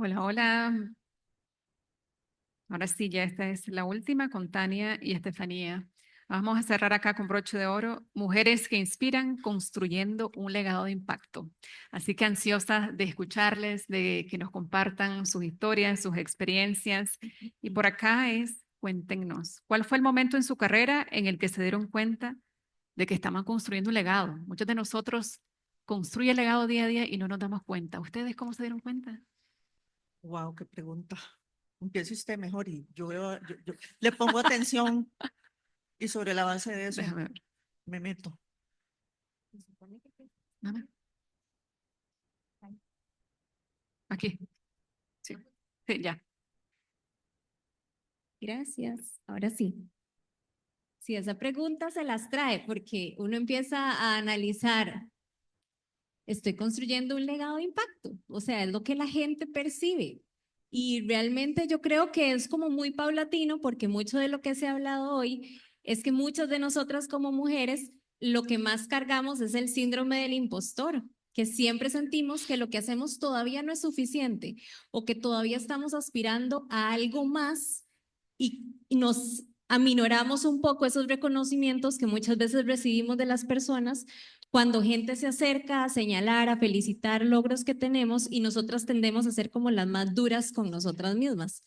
Hola, hola. Ahora sí, ya esta es la última con Tania y Estefanía. Vamos a cerrar acá con broche de oro. Mujeres que inspiran construyendo un legado de impacto. Así que ansiosa de escucharles, de que nos compartan sus historias, sus experiencias. Y por acá cuéntenos, ¿cuál fue el momento en su carrera en el que se dieron cuenta de que estaban construyendo un legado? Muchos de nosotros construyen legado día a día y no nos damos cuenta. ¿Ustedes cómo se dieron cuenta? Wow, qué pregunta. Empiece usted mejor y yo le pongo atención y sobre la base de eso Déjame ver. me meto. Nada. Aquí. Sí, sí, ya. Gracias. Ahora sí. Si esa pregunta se las trae, porque uno empieza a analizar, estoy construyendo un legado de impacto, o sea, es lo que la gente percibe. Y realmente yo creo que es como muy paulatino, porque mucho de lo que se ha hablado hoy es que muchas de nosotras como mujeres lo que más cargamos es el síndrome del impostor, que siempre sentimos que lo que hacemos todavía no es suficiente o que todavía estamos aspirando a algo más y nos aminoramos un poco esos reconocimientos que muchas veces recibimos de las personas cuando gente se acerca a señalar, a felicitar logros que tenemos y nosotras tendemos a ser como las más duras con nosotras mismas.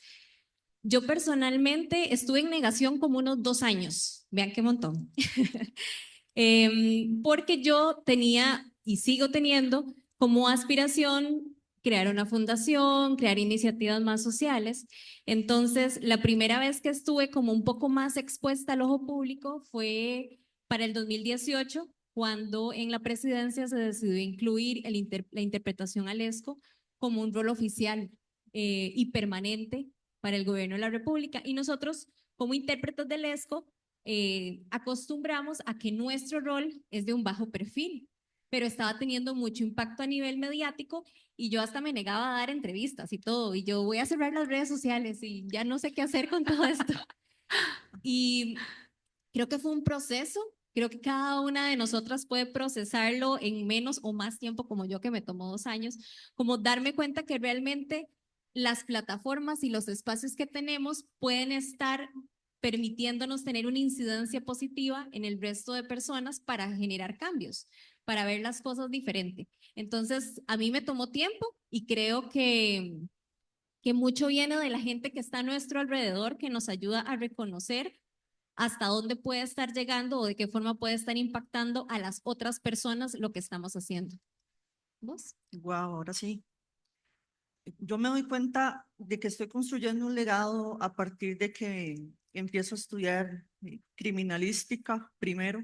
Yo personalmente estuve en negación como unos 2 años, vean qué montón, porque yo tenía y sigo teniendo como aspiración crear una fundación, crear iniciativas más sociales. Entonces, la primera vez que estuve como un poco más expuesta al ojo público fue para el 2018, cuando en la presidencia se decidió incluir la interpretación al ESCO como un rol oficial y permanente para el gobierno de la República. Y nosotros, como intérpretes del ESCO, acostumbramos a que nuestro rol es de un bajo perfil, pero estaba teniendo mucho impacto a nivel mediático y yo hasta me negaba a dar entrevistas y todo, y yo voy a cerrar las redes sociales y ya no sé qué hacer con todo esto. Y creo que fue un proceso, creo que cada una de nosotras puede procesarlo en menos o más tiempo, como yo que me tomó 2 años, como darme cuenta que realmente las plataformas y los espacios que tenemos pueden estar permitiéndonos tener una incidencia positiva en el resto de personas para generar cambios, para ver las cosas diferente. Entonces, a mí me tomó tiempo y creo que mucho viene de la gente que está a nuestro alrededor, que nos ayuda a reconocer hasta dónde puede estar llegando o de qué forma puede estar impactando a las otras personas lo que estamos haciendo. ¿Vos? Wow, ahora sí. Yo me doy cuenta de que estoy construyendo un legado a partir de que empiezo a estudiar criminalística primero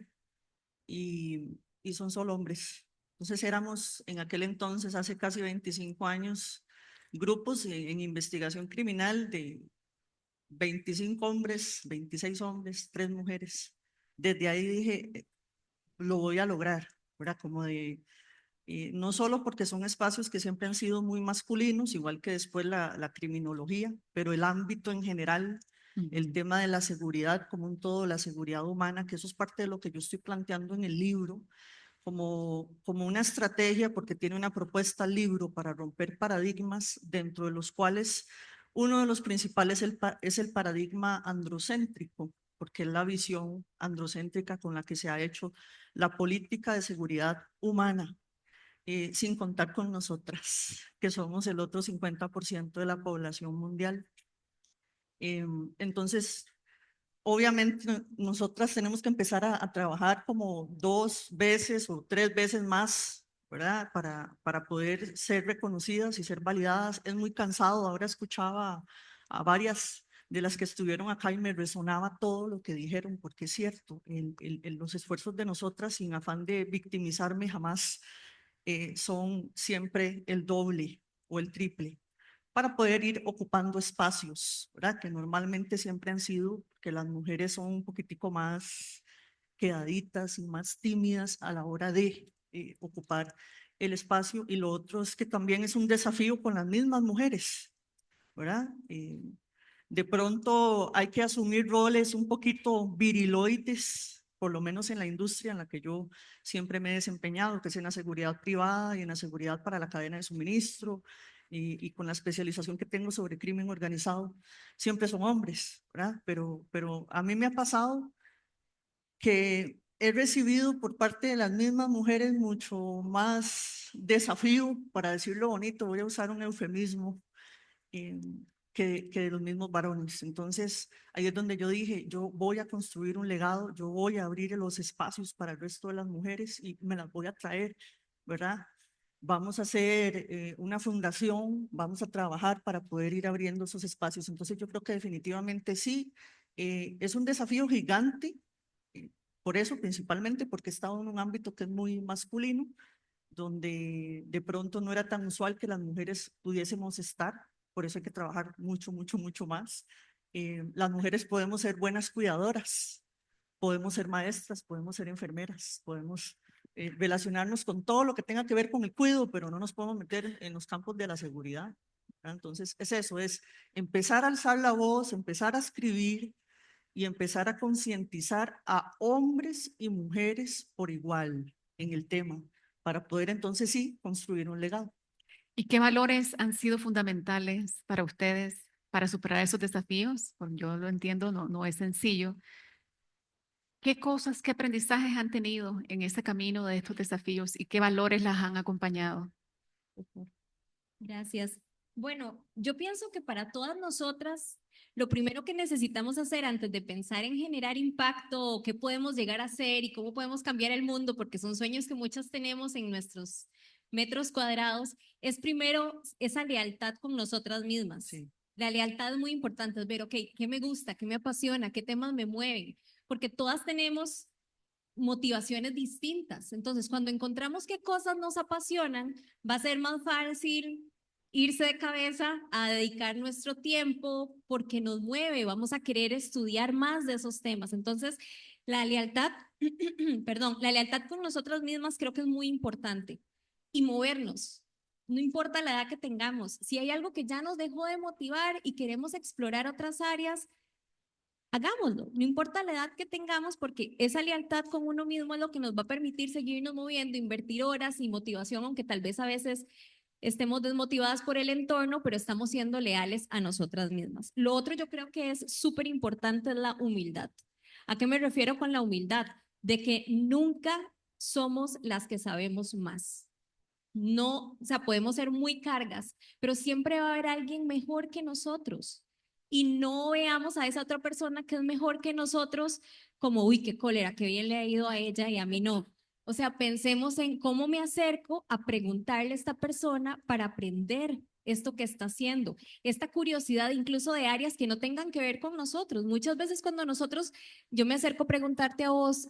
y son solo hombres. Entonces éramos en aquel entonces, hace casi 25 años, grupos en investigación criminal de 25 hombres, 26 hombres, 3 mujeres. Desde ahí dije, lo voy a lograr, ¿verdad? Como de, no solo porque son espacios que siempre han sido muy masculinos, igual que después la criminología, pero el ámbito en general, el Ujú. tema de la seguridad como un todo, la seguridad humana, que eso es parte de lo que yo estoy planteando en el libro, como una estrategia, porque tiene una propuesta al libro para romper paradigmas, dentro de los cuales uno de los principales es el paradigma androcéntrico, porque es la visión androcéntrica con la que se ha hecho la política de seguridad humana, sin contar con nosotras, que somos el otro 50% de la población mundial. Entonces, obviamente nosotras tenemos que empezar a trabajar como 2 veces o 3 veces más, ¿verdad? Para poder ser reconocidas y ser validadas. Es muy cansado. Ahora escuchaba a varias de las que estuvieron acá y me resonaba todo lo que dijeron, porque es cierto, los esfuerzos de nosotras, sin afán de victimizarme jamás, son siempre el doble o el triple para poder ir ocupando espacios, ¿verdad? Que normalmente siempre han sido, que las mujeres son un poquitico más quedaditas y más tímidas a la hora de ocupar el espacio. Y lo otro es que también es un desafío con las mismas mujeres, ¿verdad? De pronto hay que asumir roles un poquito viriloides, por lo menos en la industria en la que yo siempre me he desempeñado, que es en la seguridad privada y en la seguridad para la cadena de suministro, y con la especialización que tengo sobre crimen organizado, siempre son hombres, ¿verdad? Pero a mí me ha pasado que he recibido por parte de las mismas mujeres mucho más desafío, para decirlo bonito, voy a usar un eufemismo, eh, que de los mismos varones. Entonces, ahí es donde yo dije, yo voy a construir un legado, yo voy a abrir los espacios para el resto de las mujeres y me las voy a traer, ¿verdad? Vamos a hacer una fundación, vamos a trabajar para poder ir abriendo esos espacios. Entonces, yo creo que definitivamente sí, es un desafío gigante, eh, por eso principalmente, porque he estado en un ámbito que es muy masculino, donde de pronto no era tan usual que las mujeres pudiésemos estar, por eso hay que trabajar mucho, mucho, mucho más. Las mujeres podemos ser buenas cuidadoras, podemos ser maestras, podemos ser enfermeras, podemos relacionarnos con todo lo que tenga que ver con el cuidado, pero no nos podemos meter en los campos de la seguridad, ¿verdad? Entonces, es eso, es empezar a alzar la voz, empezar a escribir y empezar a concientizar a hombres y mujeres por igual en el tema, para poder entonces sí construir un legado. ¿Y qué valores han sido fundamentales para ustedes para superar esos desafíos? Pues yo lo entiendo, no es sencillo. ¿Qué cosas, qué aprendizajes han tenido en ese camino de estos desafíos y qué valores las han acompañado? Gracias. Bueno, yo pienso que para todas nosotras, lo primero que necesitamos hacer antes de pensar en generar impacto, o qué podemos llegar a hacer y cómo podemos cambiar el mundo, porque son sueños que muchas tenemos en nuestros metros cuadrados, es primero esa lealtad con nosotras mismas. Sí. La lealtad es muy importante, es ver, ok, ¿qué me gusta? ¿Qué me apasiona? ¿Qué temas me mueven? Porque todas tenemos motivaciones distintas. Entonces, cuando encontramos qué cosas nos apasionan, va a ser más fácil irse de cabeza a dedicar nuestro tiempo porque nos mueve, vamos a querer estudiar más de esos temas. Entonces, la lealtad, perdón, la lealtad con nosotras mismas creo que es muy importante y movernos. No importa la edad que tengamos, si hay algo que ya nos dejó de motivar y queremos explorar otras áreas, hagámoslo, no importa la edad que tengamos, porque esa lealtad con uno mismo es lo que nos va a permitir seguirnos moviendo, invertir horas y motivación, aunque tal vez a veces estemos desmotivadas por el entorno, pero estamos siendo leales a nosotras mismas. Lo otro yo creo que es súper importante es la humildad. ¿A qué me refiero con la humildad? De que nunca somos las que sabemos más. No, o sea, podemos ser muy cargas, pero siempre va a haber alguien mejor que nosotros. Y no veamos a esa otra persona que es mejor que nosotros como, uy, qué cólera, qué bien le ha ido a ella y a mí no. O sea, pensemos en cómo me acerco a preguntarle a esta persona para aprender esto que está haciendo, esta curiosidad incluso de áreas que no tengan que ver con nosotros. Muchas veces cuando nosotros, yo me acerco a preguntarte a vos,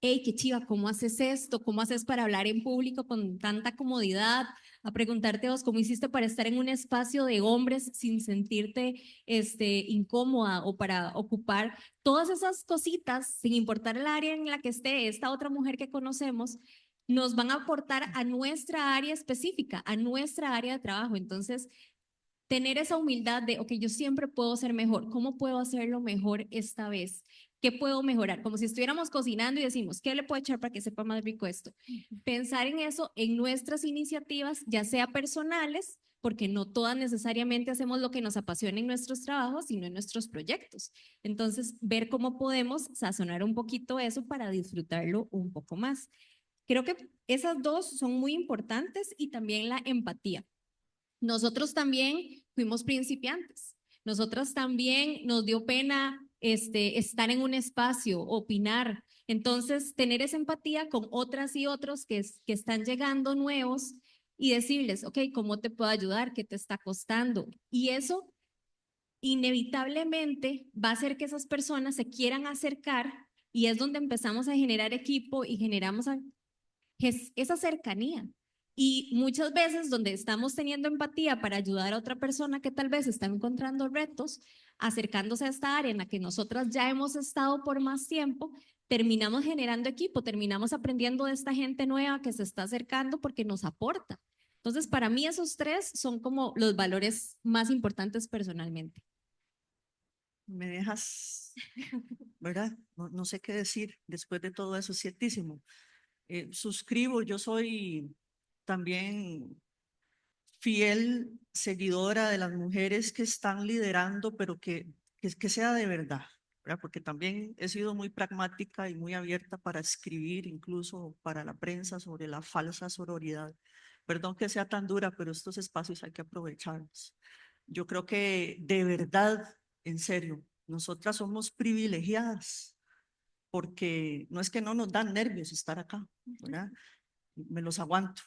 hey, qué chiva, ¿cómo haces esto? ¿Cómo haces para hablar en público con tanta comodidad? A preguntarte vos, ¿cómo hiciste para estar en un espacio de hombres sin sentirte incómoda o para ocupar todas esas cositas, sin importar el área en la que esté esta otra mujer que conocemos, nos van a aportar a nuestra área específica, a nuestra área de trabajo. Entonces, tener esa humildad de, ok, yo siempre puedo ser mejor, ¿cómo puedo hacerlo mejor esta vez? ¿Qué puedo mejorar? Como si estuviéramos cocinando y decimos, ¿qué le puedo echar para que sepa más rico esto? Pensar en eso en nuestras iniciativas, ya sea personales, porque no todas necesariamente hacemos lo que nos apasiona en nuestros trabajos, sino en nuestros proyectos. Entonces, ver cómo podemos sazonar un poquito eso para disfrutarlo un poco más. Creo que esas dos son muy importantes y también la empatía. Nosotros también fuimos principiantes. Nosotras también nos dio pena estar en un espacio, opinar. Entonces, tener esa empatía con otras y otros que están llegando nuevos y decirles, ok, ¿cómo te puedo ayudar? ¿Qué te está costando? Y eso inevitablemente va a hacer que esas personas se quieran acercar y es donde empezamos a generar equipo y generamos esa cercanía. Y muchas veces donde estamos teniendo empatía para ayudar a otra persona que tal vez está encontrando retos, acercándose a esta área en la que nosotras ya hemos estado por más tiempo, terminamos generando equipo, terminamos aprendiendo de esta gente nueva que se está acercando porque nos aporta. Entonces, para mí esos tres son como los valores más importantes personalmente. Me dejas, ¿verdad? No sé qué decir después de todo eso, es ciertísimo. Suscribo, yo soy también fiel seguidora de las mujeres que están liderando, pero que sea de verdad, ¿verdad? Porque también he sido muy pragmática y muy abierta para escribir, incluso para la prensa, sobre la falsa sororidad. Perdón que sea tan dura, pero estos espacios hay que aprovecharlos. Yo creo que de verdad, en serio, nosotras somos privilegiadas, porque no es que no nos dan nervios estar acá, ¿verdad? Me los aguanto.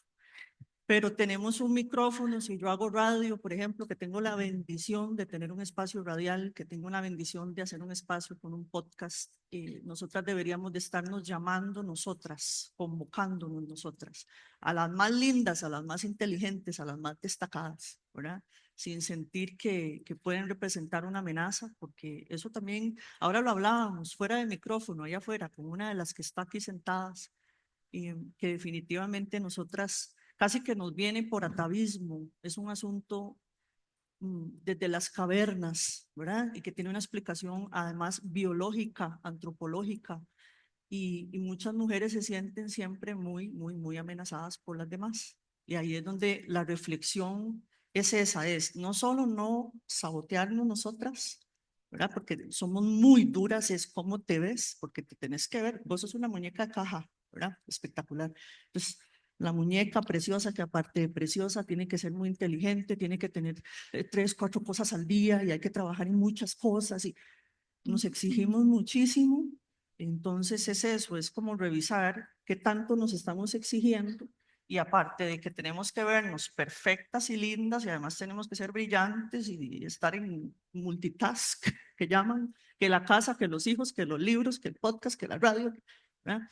Pero tenemos un micrófono, si yo hago radio, por ejemplo, que tengo la bendición de tener un espacio radial, que tengo la bendición de hacer un espacio con un podcast, nosotras deberíamos de estarnos llamando nosotras, convocándonos nosotras, a las más lindas, a las más inteligentes, a las más destacadas, ¿verdad? Sin sentir que pueden representar una amenaza, porque eso también, ahora lo hablábamos fuera de micrófono, allá afuera, con una de las que está aquí sentadas, y que definitivamente nosotras casi que nos viene por atavismo, es un asunto desde las cavernas, ¿verdad? Y que tiene una explicación además biológica, antropológica, y muchas mujeres se sienten siempre muy amenazadas por las demás. Y ahí es donde la reflexión es esa, es no solo no sabotearnos nosotras, ¿verdad? Porque somos muy duras, es cómo te ves, porque te tenés que ver, vos sos una muñeca de caja, ¿verdad? Espectacular. Entonces, la muñeca preciosa, que aparte de preciosa, tiene que ser muy inteligente, tiene que tener 3, 4 cosas al día y hay que trabajar en muchas cosas y nos exigimos muchísimo. Entonces es eso, es como revisar qué tanto nos estamos exigiendo y aparte de que tenemos que vernos perfectas y lindas y además tenemos que ser brillantes y estar en multitask, que llaman, que la casa, que los hijos, que los libros, que el podcast, que la radio, ¿verdad?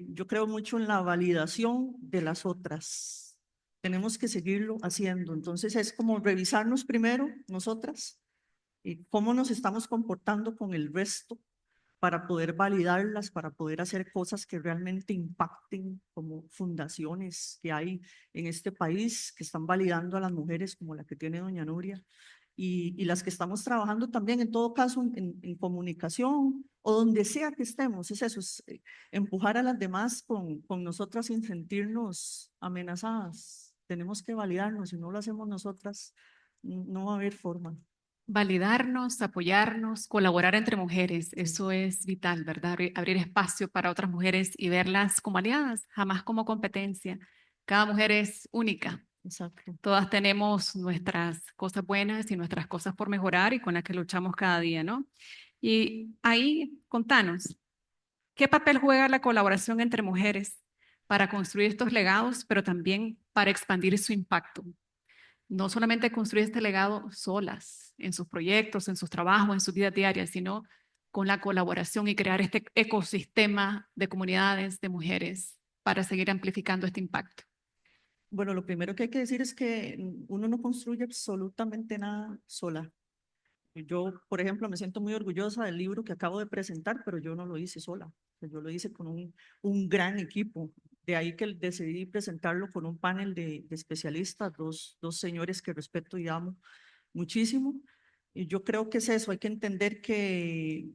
Yo creo mucho en la validación de las otras. Tenemos que seguirlo haciendo. Entonces es como revisarnos primero nosotras y cómo nos estamos comportando con el resto para poder validarlas, para poder hacer cosas que realmente impacten, como fundaciones que hay en este país que están validando a las mujeres, como la que tiene doña Nuria, y las que estamos trabajando también, en todo caso, en comunicación o donde sea que estemos. Es eso, es empujar a las demás con nosotras sin sentirnos amenazadas. Tenemos que validarnos, si no lo hacemos nosotras, no va a haber forma. Validarnos, apoyarnos, colaborar entre mujeres, eso es vital, ¿verdad? Abrir espacio para otras mujeres y verlas como aliadas, jamás como competencia. Cada mujer es única. Exacto. Todas tenemos nuestras cosas buenas y nuestras cosas por mejorar y con las que luchamos cada día, ¿no? Y ahí, contanos, ¿qué papel juega la colaboración entre mujeres para construir estos legados, pero también para expandir su impacto? No solamente construir este legado solas, en sus proyectos, en sus trabajos, en su vida diaria, sino con la colaboración y crear este ecosistema de comunidades de mujeres para seguir amplificando este impacto. Bueno, lo primero que hay que decir es que uno no construye absolutamente nada sola. Yo, por ejemplo, me siento muy orgullosa del libro que acabo de presentar, pero yo no lo hice sola. Yo lo hice con un gran equipo. De ahí que decidí presentarlo con un panel de especialistas, dos señores que respeto y amo muchísimo. Y yo creo que es eso, hay que entender que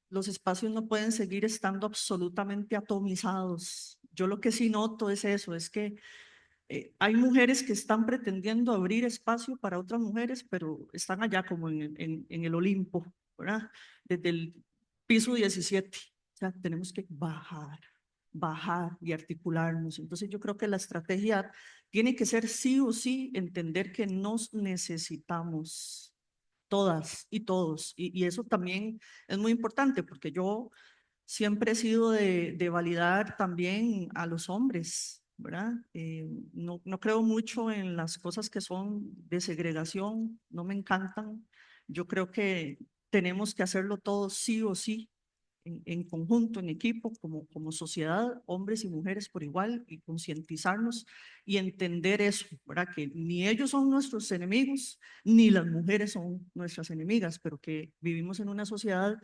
los espacios no pueden seguir estando absolutamente atomizados. Yo lo que sí noto es eso, es que hay mujeres que están pretendiendo abrir espacio para otras mujeres, pero están allá como en el Olimpo, ¿verdad? Desde el piso 17. O sea, tenemos que bajar y articularnos. Entonces yo creo que la estrategia tiene que ser sí o sí entender que nos necesitamos todas y todos. Y eso también es muy importante porque yo siempre he sido de validar también a los hombres, ¿verdad? No creo mucho en las cosas que son de segregación, no me encantan. Yo creo que tenemos que hacerlo todo sí o sí, en conjunto, en equipo, como sociedad, hombres y mujeres por igual, y concientizarnos y entender eso, ¿verdad? Que ni ellos son nuestros enemigos, ni las mujeres son nuestras enemigas, pero que vivimos en una sociedad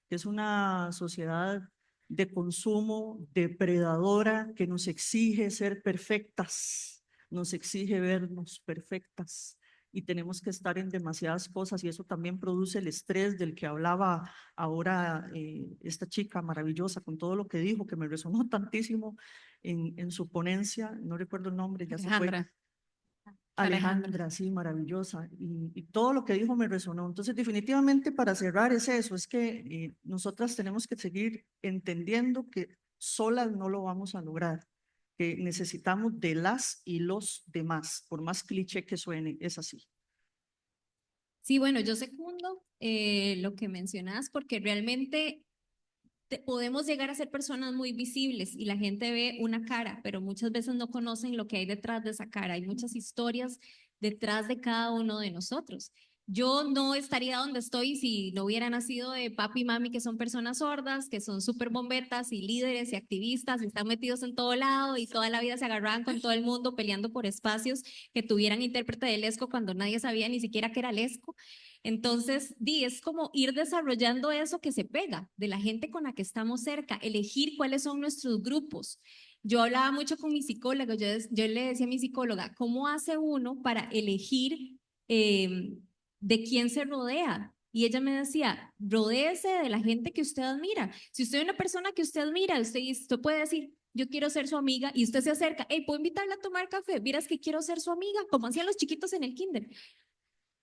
que es una sociedad de consumo, depredadora, que nos exige ser perfectas, nos exige vernos perfectas y tenemos que estar en demasiadas cosas y eso también produce el estrés del que hablaba ahora esta chica maravillosa con todo lo que dijo, que me resonó tantísimo en su ponencia, no recuerdo el nombre, ya se fue. Alejandra. Alejandra, sí, maravillosa. Y todo lo que dijo me resonó. Entonces, definitivamente para cerrar es eso, es que nosotras tenemos que seguir entendiendo que solas no lo vamos a lograr, que necesitamos de las y los demás, por más cliché que suene, es así. Sí, bueno, yo secundo lo que mencionas porque realmente podemos llegar a ser personas muy visibles y la gente ve una cara, pero muchas veces no conocen lo que hay detrás de esa cara. Hay muchas historias detrás de cada uno de nosotros. Yo no estaría donde estoy si no hubiera nacido de papi y mami, que son personas sordas, que son súper bombetas y líderes y activistas, y están metidos en todo lado y toda la vida se agarraban con todo el mundo peleando por espacios que tuvieran intérprete de Lesco cuando nadie sabía ni siquiera que era Lesco. Entonces, es como ir desarrollando eso que se pega de la gente con la que estamos cerca, elegir cuáles son nuestros grupos. Yo hablaba mucho con mi psicóloga, yo le decía a mi psicóloga, ¿cómo hace uno para elegir de quién se rodea? Y ella me decía, rodéese de la gente que usted admira. Si usted es una persona que usted admira, usted puede decir, yo quiero ser su amiga, y usted se acerca, hey, ¿puedo invitarla a tomar café? Miras que quiero ser su amiga, como hacían los chiquitos en el kinder.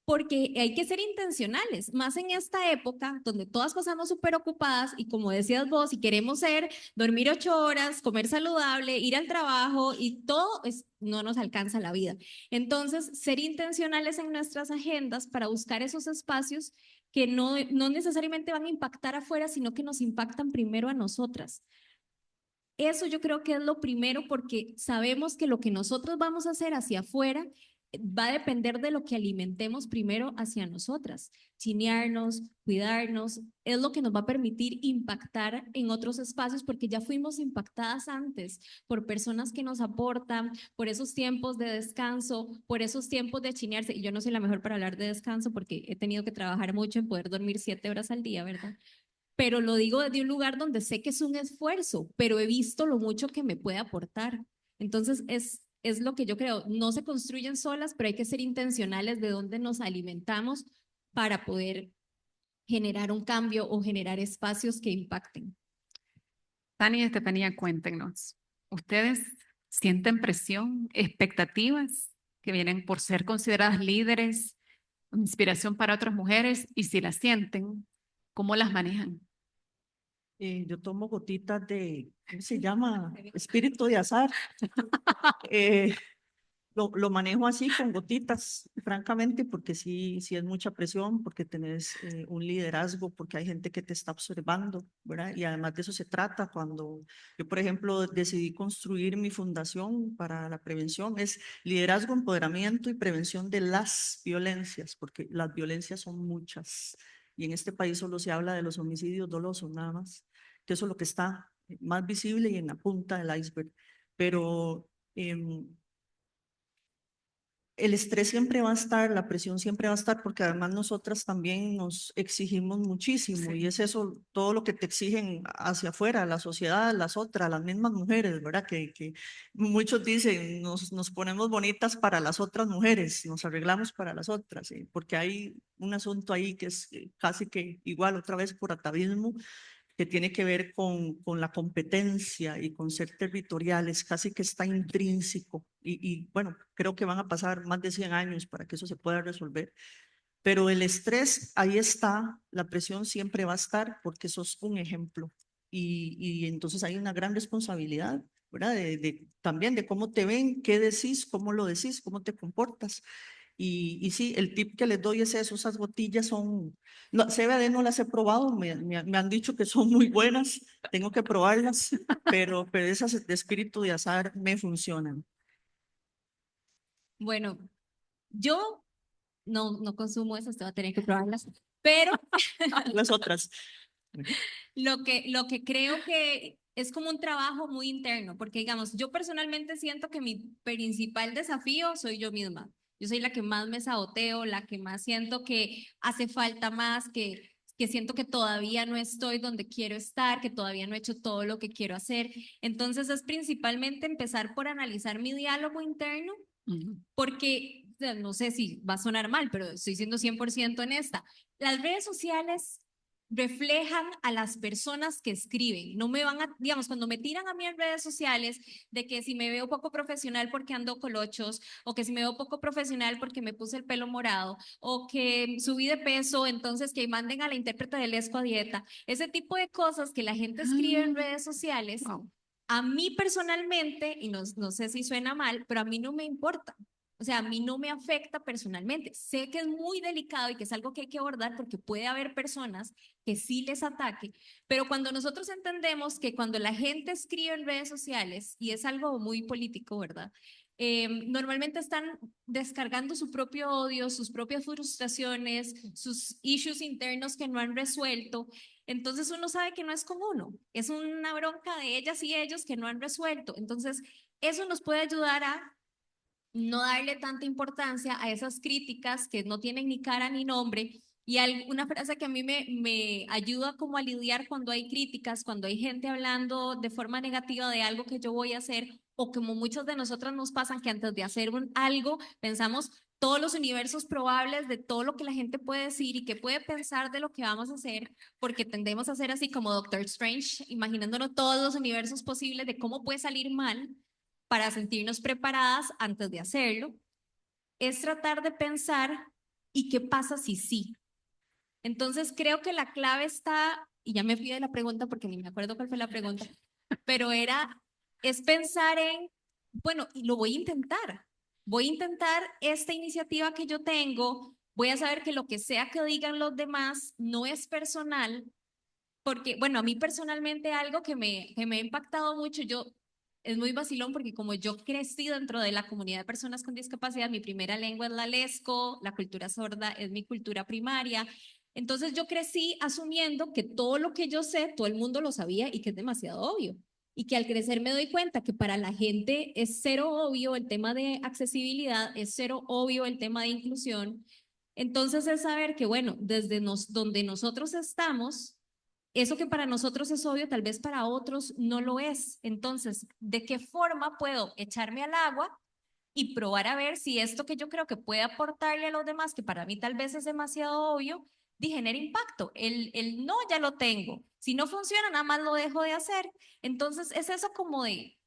Porque hay que ser intencionales, más en esta época donde todas pasamos súper ocupadas y como decías vos, si queremos ser, dormir 8 horas, comer saludable, ir al trabajo y todo, no nos alcanza la vida. Entonces, ser intencionales en nuestras agendas para buscar esos espacios que no necesariamente van a impactar afuera, sino que nos impactan primero a nosotras. Eso yo creo que es lo primero porque sabemos que lo que nosotros vamos a hacer hacia afuera va a depender de lo que alimentemos primero hacia nosotras. Chinearnos, cuidarnos, es lo que nos va a permitir impactar en otros espacios porque ya fuimos impactadas antes por personas que nos aportan, por esos tiempos de descanso, por esos tiempos de chinearse. Y yo no soy la mejor para hablar de descanso porque he tenido que trabajar mucho en poder dormir 7 horas al día, ¿verdad? Pero lo digo desde un lugar donde sé que es un esfuerzo, pero he visto lo mucho que me puede aportar. Entonces, es lo que yo creo, no se construyen solas, pero hay que ser intencionales de dónde nos alimentamos para poder generar un cambio o generar espacios que impacten. Tania y Estefanía, cuéntenos, ¿ustedes sienten presión, expectativas que vienen por ser consideradas líderes, inspiración para otras mujeres? Y si las sienten, ¿cómo las manejan? Yo tomo gotitas de, ¿cómo se llama? Espíritu de azar. Eh, lo manejo así con gotitas, francamente, porque sí es mucha presión, porque tenés un liderazgo, porque hay gente que te está observando, ¿verdad? Y además de eso se trata cuando yo, por ejemplo, decidí construir mi fundación para la prevención, es liderazgo, empoderamiento y prevención de las violencias, porque las violencias son muchas. Y en este país solo se habla de los homicidios dolosos, nada más, que eso es lo que está más visible y en la punta del iceberg. Pero el estrés siempre va a estar, la presión siempre va a estar, porque además nosotras también nos exigimos muchísimo y es eso, todo lo que te exigen hacia afuera, la sociedad, las otras, las mismas mujeres, ¿verdad? Que muchos dicen, nos ponemos bonitas para las otras mujeres, nos arreglamos para las otras, ¿sí? Porque hay un asunto ahí que es casi que igual otra vez por atavismo, que tiene que ver con la competencia y con ser territoriales, casi que está intrínseco. Y bueno, creo que van a pasar más de 100 años para que eso se pueda resolver. Pero el estrés, ahí está, la presión siempre va a estar porque sos un ejemplo. Y entonces hay una gran responsabilidad, ¿verdad? También de cómo te ven, qué decís, cómo lo decís, cómo te comportas. Y sí, el tip que les doy es eso, esas gotillas son, no, CBD no las he probado, me han dicho que son muy buenas, tengo que probarlas, pero esas de espíritu de azar me funcionan. Bueno, yo no consumo esas, te voy a tener que probarlas, pero Las otras. lo que creo que es como un trabajo muy interno, porque digamos, yo personalmente siento que mi principal desafío soy yo misma. Yo soy la que más me saboteo, la que más siento que hace falta más, que siento que todavía no estoy donde quiero estar, que todavía no he hecho todo lo que quiero hacer. Entonces es principalmente empezar por analizar mi diálogo interno, porque o sea, no sé si va a sonar mal, pero estoy siendo 100% honesta. Las redes sociales reflejan a las personas que escriben. No me van a, digamos, cuando me tiran a mí en redes sociales de que si me veo poco profesional porque ando colochos, o que si me veo poco profesional porque me puse el pelo morado, o que subí de peso, entonces que manden a la intérprete de Lesco a dieta. Ese tipo de cosas que la gente escribe en redes sociales, Wow. a mí personalmente, y no sé si suena mal, pero a mí no me importa. O sea, a mí no me afecta personalmente. Sé que es muy delicado y que es algo que hay que abordar porque puede haber personas que sí les ataque, pero cuando nosotros entendemos que cuando la gente escribe en redes sociales, y es algo muy político, ¿verdad? Normalmente están descargando su propio odio, sus propias frustraciones, sus issues internos que no han resuelto. Entonces uno sabe que no es con uno, es una bronca de ellas y ellos que no han resuelto. Entonces eso nos puede ayudar a no darle tanta importancia a esas críticas que no tienen ni cara ni nombre. Y una frase que a mí me ayuda como a lidiar cuando hay críticas, cuando hay gente hablando de forma negativa de algo que yo voy a hacer, o como muchas de nosotras nos pasan que antes de hacer algo pensamos todos los universos probables de todo lo que la gente puede decir y que puede pensar de lo que vamos a hacer, porque tendemos a ser así como Doctor Strange, imaginándonos todos los universos posibles de cómo puede salir mal para sentirnos preparadas antes de hacerlo, es tratar de pensar, ¿y qué pasa si sí? Entonces creo que la clave está, y ya me fui de la pregunta porque ni me acuerdo cuál fue la pregunta, pero es pensar en, bueno, y lo voy a intentar esta iniciativa que yo tengo, voy a saber que lo que sea que digan los demás no es personal, porque, bueno, a mí personalmente algo que me ha impactado mucho, es muy vacilón porque como yo crecí dentro de la comunidad de personas con discapacidad, mi primera lengua es la lesco, la cultura sorda es mi cultura primaria. Entonces yo crecí asumiendo que todo lo que yo sé, todo el mundo lo sabía y que es demasiado obvio. Y que al crecer me doy cuenta que para la gente es cero obvio el tema de accesibilidad, es cero obvio el tema de inclusión. Entonces es saber que, bueno, desde donde nosotros estamos, eso que para nosotros es obvio, tal vez para otros no lo es. Entonces, ¿de qué forma puedo echarme al agua y probar a ver si esto que yo creo que puede aportarle a los demás, que para mí tal vez es demasiado obvio, genera impacto? El no ya lo tengo. Si no funciona, nada más lo dejo de hacer. Entonces, es eso como de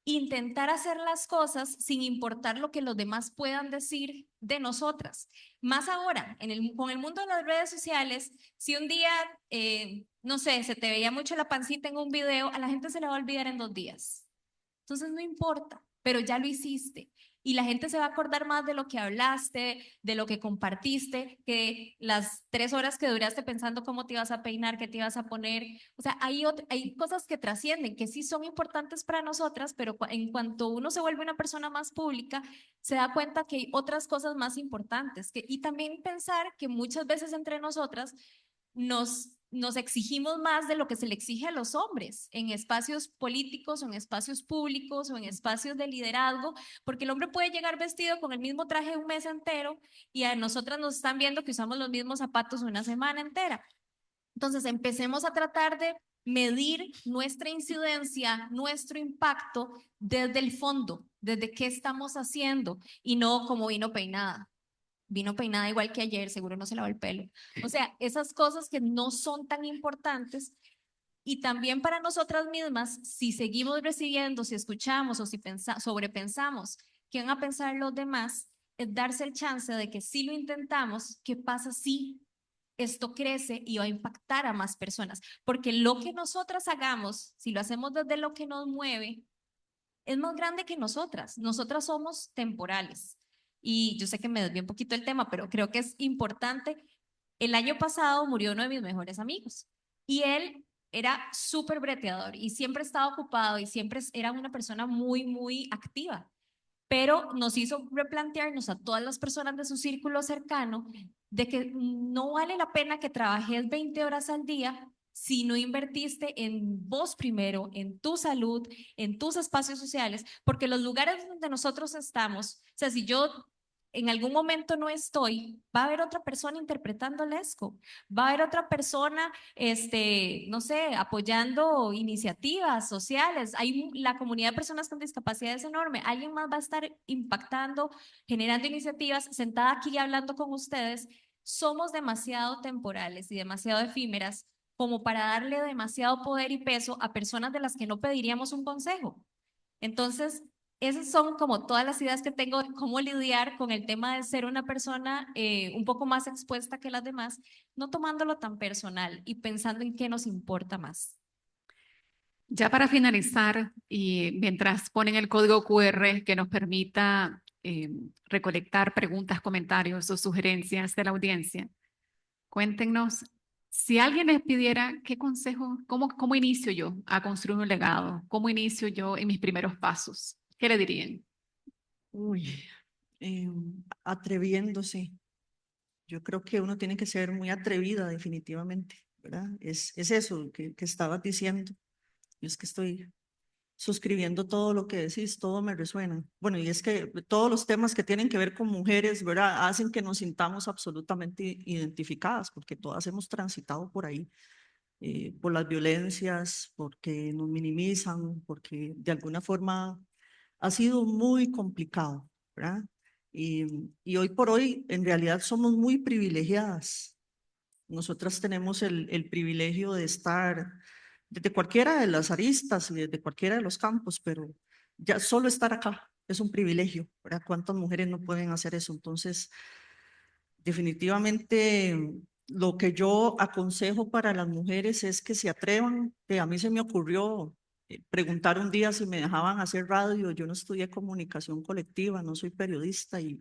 intentar hacer las cosas sin importar lo que los demás puedan decir de nosotras. Más ahora, con el mundo de las redes sociales, si un día, no sé, se te veía mucho la pancita en un video, a la gente se le va a olvidar en 2 días. Entonces no importa, pero ya lo hiciste. Y la gente se va a acordar más de lo que hablaste, de lo que compartiste, que las 3 horas que duraste pensando cómo te ibas a peinar, qué te ibas a poner. O sea, hay cosas que trascienden, que sí son importantes para nosotras, pero en cuanto uno se vuelve una persona más pública, se da cuenta que hay otras cosas más importantes. Y también pensar que muchas veces entre nosotras nos exigimos más de lo que se le exige a los hombres en espacios políticos o en espacios públicos o en espacios de liderazgo, porque el hombre puede llegar vestido con el mismo traje un mes entero y a nosotras nos están viendo que usamos los mismos zapatos una semana entera. Entonces, empecemos a tratar de medir nuestra incidencia, nuestro impacto desde el fondo, desde qué estamos haciendo y no como vino peinada igual que ayer, seguro no se lavó el pelo. O sea, esas cosas que no son tan importantes. Y también para nosotras mismas, si seguimos recibiendo, si escuchamos o si sobrepensamos qué van a pensar los demás, es darse el chance de que si lo intentamos, ¿qué pasa si esto crece y va a impactar a más personas? Porque lo que nosotras hagamos, si lo hacemos desde lo que nos mueve, es más grande que nosotras. Nosotras somos temporales. Y yo sé que me desvié un poquito el tema, pero creo que es importante. El año pasado murió uno de mis mejores amigos y él era súper breteador y siempre estaba ocupado y siempre era una persona muy, muy activa, pero nos hizo replantearnos a todas las personas de su círculo cercano de que no vale la pena que trabajes 20 horas al día si no invertiste en vos primero, en tu salud, en tus espacios sociales, porque los lugares donde nosotros estamos, o sea, si yo en algún momento no estoy, va a haber otra persona interpretando Lesco, va a haber otra persona, no sé, apoyando iniciativas sociales. La comunidad de personas con discapacidad es enorme. Alguien más va a estar impactando, generando iniciativas, sentada aquí hablando con ustedes. somos demasiado temporales y demasiado efímeras como para darle demasiado poder y peso a personas de las que no pediríamos un consejo. Entonces, esas son como todas las ideas que tengo de cómo lidiar con el tema de ser una persona un poco más expuesta que las demás, no tomándolo tan personal y pensando en qué nos importa más. Ya para finalizar, y mientras ponen el código QR que nos permita recolectar preguntas, comentarios o sugerencias de la audiencia, cuéntenos si alguien les pidiera qué consejo, cómo inicio yo a construir un legado, cómo inicio yo en mis primeros pasos, ¿qué le dirían? Uy, atreviéndose. Yo creo que uno tiene que ser muy atrevida, definitivamente, ¿verdad? Es eso que estabas diciendo. Yo es que estoy suscribiendo todo lo que decís, todo me resuena. Bueno, y es que todos los temas que tienen que ver con mujeres, ¿verdad? Hacen que nos sintamos absolutamente identificadas, porque todas hemos transitado por ahí, por las violencias, porque nos minimizan, porque de alguna forma ha sido muy complicado, ¿verdad? Y hoy por hoy, en realidad, somos muy privilegiadas. Nosotras tenemos el privilegio de estar desde cualquiera de las aristas y desde cualquiera de los campos, pero ya solo estar acá es un privilegio, ¿verdad? ¿Cuántas mujeres no pueden hacer eso? Entonces, definitivamente, lo que yo aconsejo para las mujeres es que se atrevan, que a mí se me ocurrió preguntar un día si me dejaban hacer radio. Yo no estudié comunicación colectiva, no soy periodista y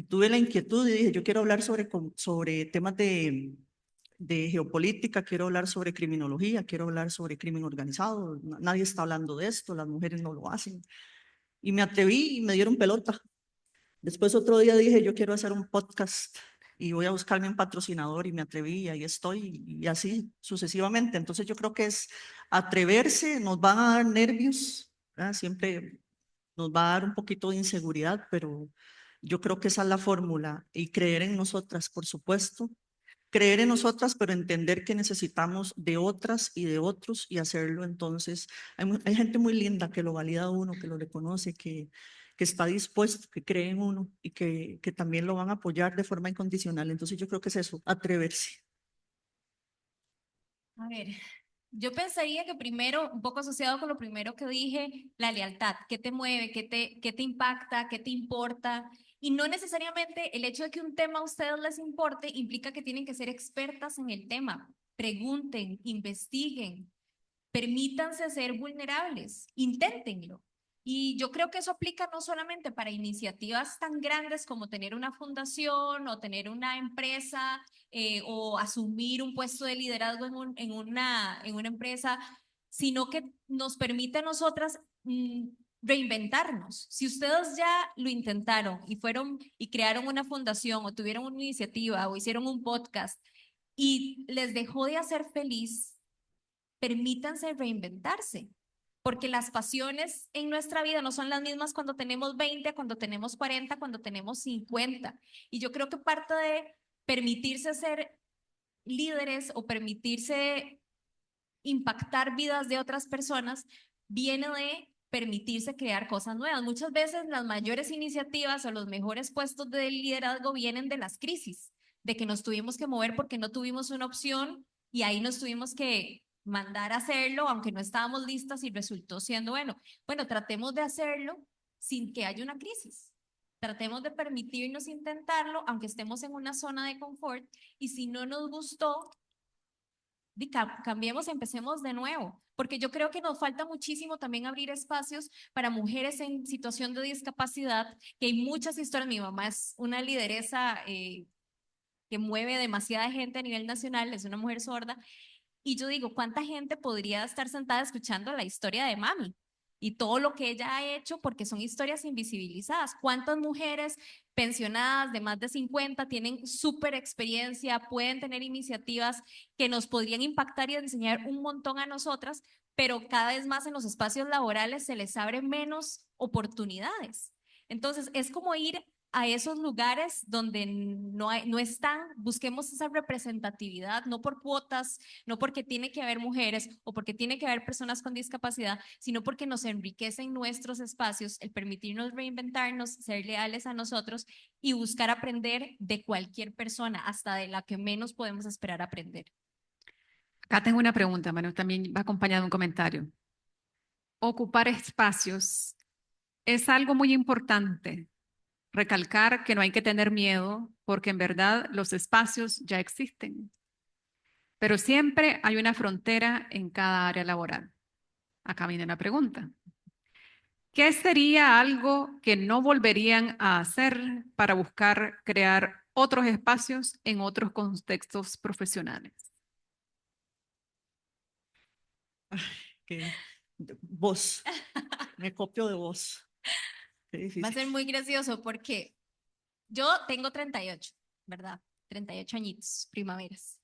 tuve la inquietud y dije, yo quiero hablar sobre temas de geopolítica, quiero hablar sobre criminología, quiero hablar sobre crimen organizado. Nadie está hablando de esto, las mujeres no lo hacen. Y me atreví y me dieron pelota. Después otro día dije, yo quiero hacer un podcast y voy a buscarme un patrocinador y me atreví y ahí estoy y así sucesivamente. Entonces yo creo que es atreverse, nos van a dar nervios, ¿verdad? Siempre nos va a dar un poquito de inseguridad, pero yo creo que esa es la fórmula y creer en nosotras, por supuesto, creer en nosotras, pero entender que necesitamos de otras y de otros y hacerlo. Entonces, hay gente muy linda que lo valida a uno, que lo reconoce, que está dispuesto, que cree en uno y que también lo van a apoyar de forma incondicional. Entonces, yo creo que es eso, atreverse. A ver, yo pensaría que primero, un poco asociado con lo primero que dije, la lealtad. ¿Qué te mueve? Qué te impacta? ¿Qué te importa? Y no necesariamente el hecho de que un tema a ustedes les importe implica que tienen que ser expertas en el tema. Pregunten, investiguen, permítanse ser vulnerables, inténtenlo. Y yo creo que eso aplica no solamente para iniciativas tan grandes como tener una fundación o tener una empresa o asumir un puesto de liderazgo en una empresa, sino que nos permite a nosotras reinventarnos. Si ustedes ya lo intentaron y fueron y crearon una fundación o tuvieron una iniciativa o hicieron un podcast y les dejó de hacer feliz, permítanse reinventarse, porque las pasiones en nuestra vida no son las mismas cuando tenemos 20, cuando tenemos 40, cuando tenemos 50. Y yo creo que parte de permitirse ser líderes o permitirse impactar vidas de otras personas viene de permitirse crear cosas nuevas. Muchas veces las mayores iniciativas o los mejores puestos de liderazgo vienen de las crisis, de que nos tuvimos que mover porque no tuvimos una opción y ahí nos tuvimos que mandar a hacerlo, aunque no estábamos listas y resultó siendo bueno. Bueno, tratemos de hacerlo sin que haya una crisis. Tratemos de permitirnos intentarlo, aunque estemos en una zona de confort, y si no nos gustó, cambiemos y empecemos de nuevo, porque yo creo que nos falta muchísimo también abrir espacios para mujeres en situación de discapacidad, que hay muchas historias. Mi mamá es una lideresa que mueve demasiada gente a nivel nacional, es una mujer sorda, y yo digo, ¿cuánta gente podría estar sentada escuchando la historia de mami? Y todo lo que ella ha hecho, porque son historias invisibilizadas. ¿Cuántas mujeres pensionadas de más de 50 tienen súper experiencia, pueden tener iniciativas que nos podrían impactar y enseñar un montón a nosotras, pero cada vez más en los espacios laborales se les abren menos oportunidades? Entonces, es como ir a esos lugares donde no están, busquemos esa representatividad, no por cuotas, no porque tiene que haber mujeres o porque tiene que haber personas con discapacidad, sino porque nos enriquecen nuestros espacios, el permitirnos reinventarnos, ser leales a nosotros y buscar aprender de cualquier persona, hasta de la que menos podemos esperar aprender. Acá tengo una pregunta, Manu, también va acompañado de un comentario. Ocupar espacios es algo muy importante. Recalcar que no hay que tener miedo porque en verdad los espacios ya existen, pero siempre hay una frontera en cada área laboral. Acá viene la pregunta. ¿Qué sería algo que no volverían a hacer para buscar crear otros espacios en otros contextos profesionales? Que vos, me copio de vos. Qué Va a difícil. ser muy gracioso porque yo tengo 38, ¿verdad? 38 añitos, primaveras.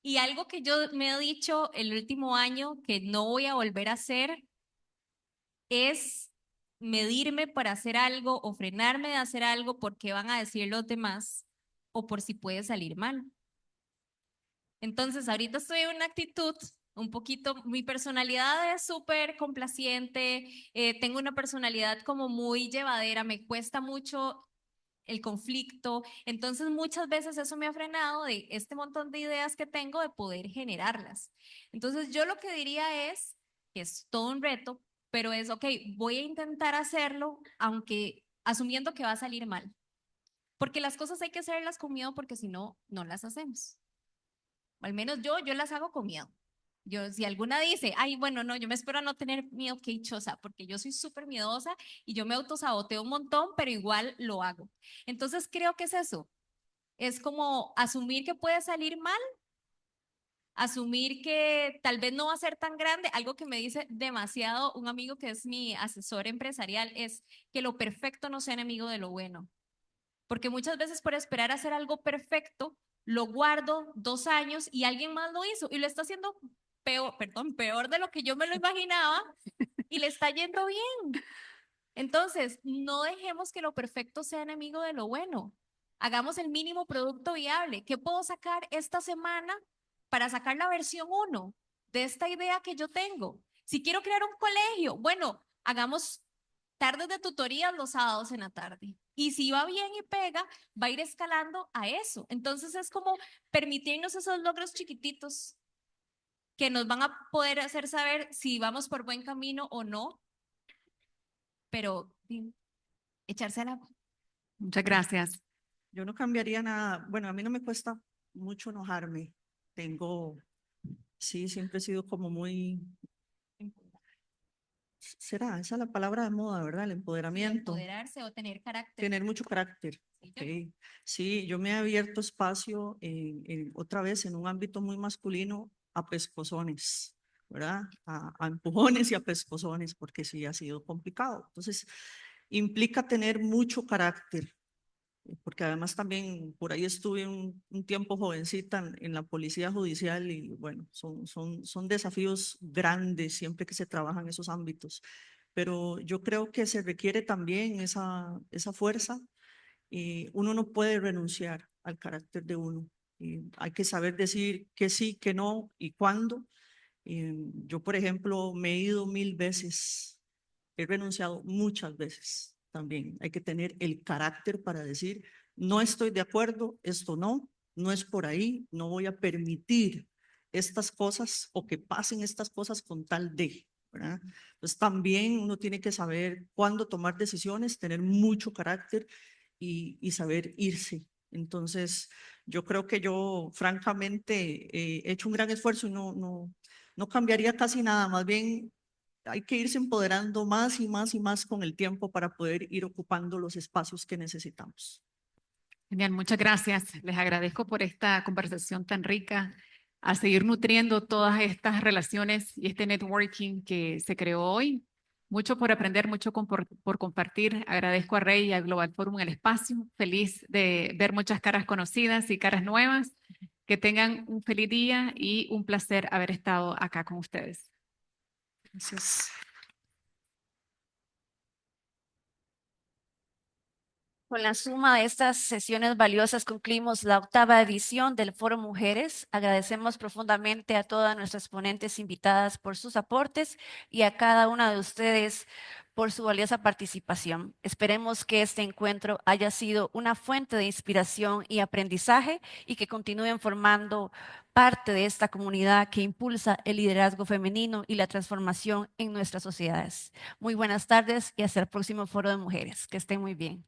Y algo que yo me he dicho el último año que no voy a volver a hacer es medirme para hacer algo o frenarme de hacer algo porque van a decir los demás o por si puede salir mal. Entonces, ahorita estoy en una actitud un poquito, mi personalidad es súper complaciente, tengo una personalidad como muy llevadera, me cuesta mucho el conflicto. Entonces, muchas veces eso me ha frenado de este montón de ideas que tengo de poder generarlas. Entonces, yo lo que diría es que es todo un reto, pero es, ok, voy a intentar hacerlo, aunque asumiendo que va a salir mal. Porque las cosas hay que hacerlas con miedo, porque si no, no las hacemos. O al menos yo las hago con miedo. Yo, si alguna dice, ay, bueno, no, yo me espero a no tener miedo, qué dichosa, porque yo soy súper miedosa y yo me autosaboteo un montón, pero igual lo hago. Entonces creo que es eso, es como asumir que puede salir mal, asumir que tal vez no va a ser tan grande. Algo que me dice demasiado un amigo que es mi asesor empresarial es que lo perfecto no sea enemigo de lo bueno. Porque muchas veces por esperar a hacer algo perfecto, lo guardo 2 años y alguien más lo hizo y lo está haciendo peor, perdón, peor de lo que yo me lo imaginaba y le está yendo bien. Entonces, no dejemos que lo perfecto sea enemigo de lo bueno. Hagamos el mínimo producto viable. ¿Qué puedo sacar esta semana para sacar la versión 1 de esta idea que yo tengo? Si quiero crear un colegio, bueno, hagamos tardes de tutorías los sábados en la tarde. Y si va bien y pega, va a ir escalando a eso. Entonces es como permitirnos esos logros chiquititos que nos van a poder hacer saber si vamos por buen camino o no, pero echarse al agua. Muchas gracias. Yo no cambiaría nada. Bueno, a mí no me cuesta mucho enojarme. Tengo, sí, siempre he sido como muy, será, esa es la palabra de moda, ¿verdad? El Sí, empoderamiento, empoderarse o tener carácter. tener mucho carácter. Sí, yo no. Ok. Sí, yo me he abierto espacio otra vez en un ámbito muy masculino a pescozones, ¿verdad? A empujones y a pescozones, porque sí ha sido complicado. Entonces, implica tener mucho carácter, porque además también por ahí estuve un tiempo jovencita en la policía judicial y bueno, son desafíos grandes siempre que se trabaja en esos ámbitos, pero yo creo que se requiere también esa fuerza y uno no puede renunciar al carácter de uno. Y hay que saber decir que sí, que no y cuándo. Yo, por ejemplo, me he ido 1000 veces, he renunciado muchas veces también. Hay que tener el carácter para decir, no estoy de acuerdo, esto no, no es por ahí, no voy a permitir estas cosas o que pasen estas cosas con tal de, ¿verdad? Entonces también uno tiene que saber cuándo tomar decisiones, tener mucho carácter y saber irse. Entonces, yo creo que yo, francamente, he hecho un gran esfuerzo y no cambiaría casi nada, más bien hay que irse empoderando más y más y más con el tiempo para poder ir ocupando los espacios que necesitamos. Genial, muchas gracias. Les agradezco por esta conversación tan rica, a seguir nutriendo todas estas relaciones y este networking que se creó hoy. Mucho por aprender, mucho por compartir. Agradezco a Rey y a Global Forum el espacio. Feliz de ver muchas caras conocidas y caras nuevas. Que tengan un feliz día y un placer haber estado acá con ustedes. Gracias. Con la suma de estas sesiones valiosas concluimos la 8ª edición del Foro Mujeres. Agradecemos profundamente a todas nuestras ponentes invitadas por sus aportes y a cada una de ustedes por su valiosa participación. Esperemos que este encuentro haya sido una fuente de inspiración y aprendizaje y que continúen formando parte de esta comunidad que impulsa el liderazgo femenino y la transformación en nuestras sociedades. Muy buenas tardes y hasta el próximo Foro de Mujeres. Que estén muy bien.